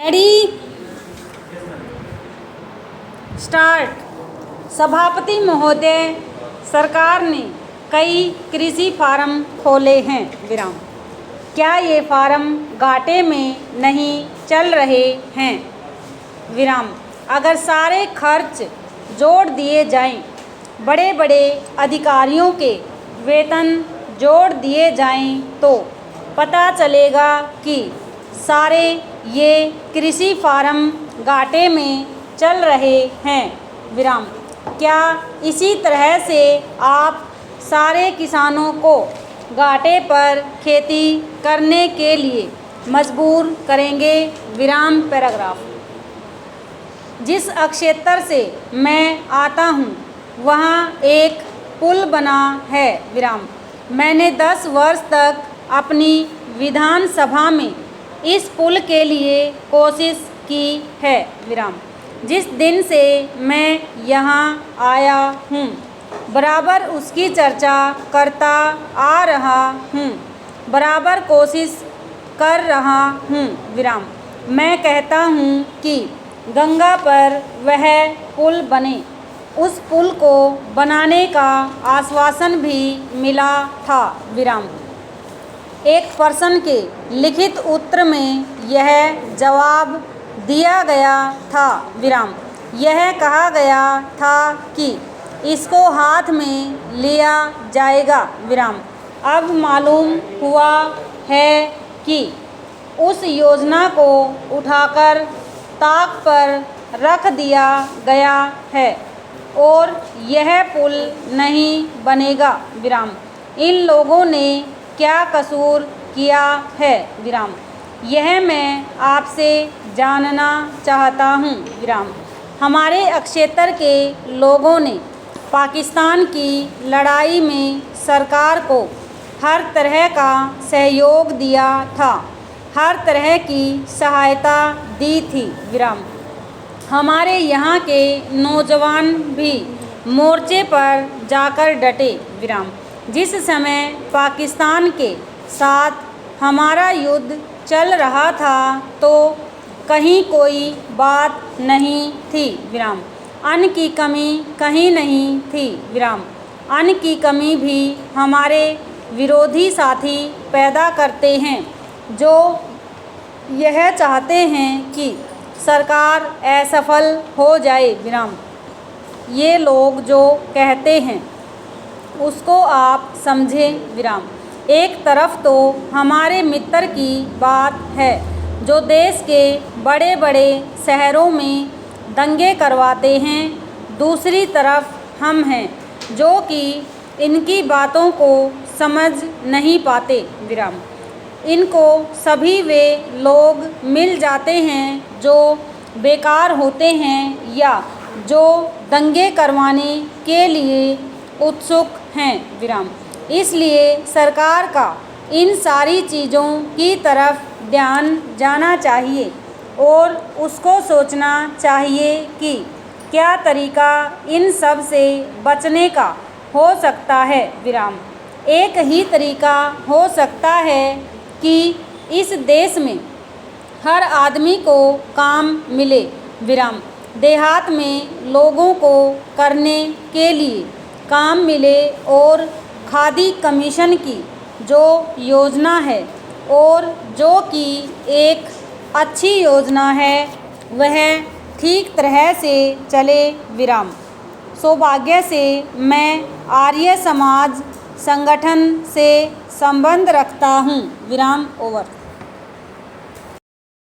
Ready start. सभापति महोदय, सरकार ने कई कृषि फार्म खोले हैं विराम। क्या ये फार्म घाटे में नहीं चल रहे हैं विराम? अगर सारे खर्च जोड़ दिए जाएं, बड़े बड़े अधिकारियों के वेतन जोड़ दिए जाएं तो पता चलेगा कि सारे ये कृषि फार्म घाटे में चल रहे हैं विराम। क्या इसी तरह से आप सारे किसानों को घाटे पर खेती करने के लिए मजबूर करेंगे विराम। पैराग्राफ। जिस क्षेत्र से मैं आता हूँ वहाँ एक पुल बना है विराम। मैंने 10 वर्ष तक अपनी विधानसभा में इस पुल के लिए कोशिश की है विराम। जिस दिन से मैं यहाँ आया हूँ बराबर उसकी चर्चा करता आ रहा हूँ, बराबर कोशिश कर रहा हूँ विराम। मैं कहता हूँ कि गंगा पर वह पुल बने। उस पुल को बनाने का आश्वासन भी मिला था विराम। एक प्रश्न के लिखित उत्तर में यह जवाब दिया गया था विराम। यह कहा गया था कि इसको हाथ में लिया जाएगा विराम। अब मालूम हुआ है कि उस योजना को उठाकर ताक पर रख दिया गया है और यह पुल नहीं बनेगा विराम। इन लोगों ने क्या कसूर किया है विराम? यह मैं आपसे जानना चाहता हूँ विराम। हमारे क्षेत्र के लोगों ने पाकिस्तान की लड़ाई में सरकार को हर तरह का सहयोग दिया था, हर तरह की सहायता दी थी विराम। हमारे यहाँ के नौजवान भी मोर्चे पर जाकर डटे विराम। जिस समय पाकिस्तान के साथ हमारा युद्ध चल रहा था तो कहीं कोई बात नहीं थी विराम। अन्न की कमी कहीं नहीं थी विराम। अन्न की कमी भी हमारे विरोधी साथी पैदा करते हैं जो यह चाहते हैं कि सरकार असफल हो जाए विराम। ये लोग जो कहते हैं उसको आप समझें विराम। एक तरफ तो हमारे मित्र की बात है जो देश के बड़े बड़े शहरों में दंगे करवाते हैं, दूसरी तरफ हम हैं जो कि इनकी बातों को समझ नहीं पाते विराम। इनको सभी वे लोग मिल जाते हैं जो बेकार होते हैं या जो दंगे करवाने के लिए उत्सुक हैं विराम। इसलिए सरकार का इन सारी चीज़ों की तरफ ध्यान जाना चाहिए और उसको सोचना चाहिए कि क्या तरीका इन सब से बचने का हो सकता है विराम। एक ही तरीका हो सकता है कि इस देश में हर आदमी को काम मिले विराम। देहात में लोगों को करने के लिए काम मिले और खादी कमीशन की जो योजना है और जो कि एक अच्छी योजना है वह ठीक तरह से चले विराम। सौभाग्य से मैं आर्य समाज संगठन से संबंध रखता हूँ विराम। ओवर।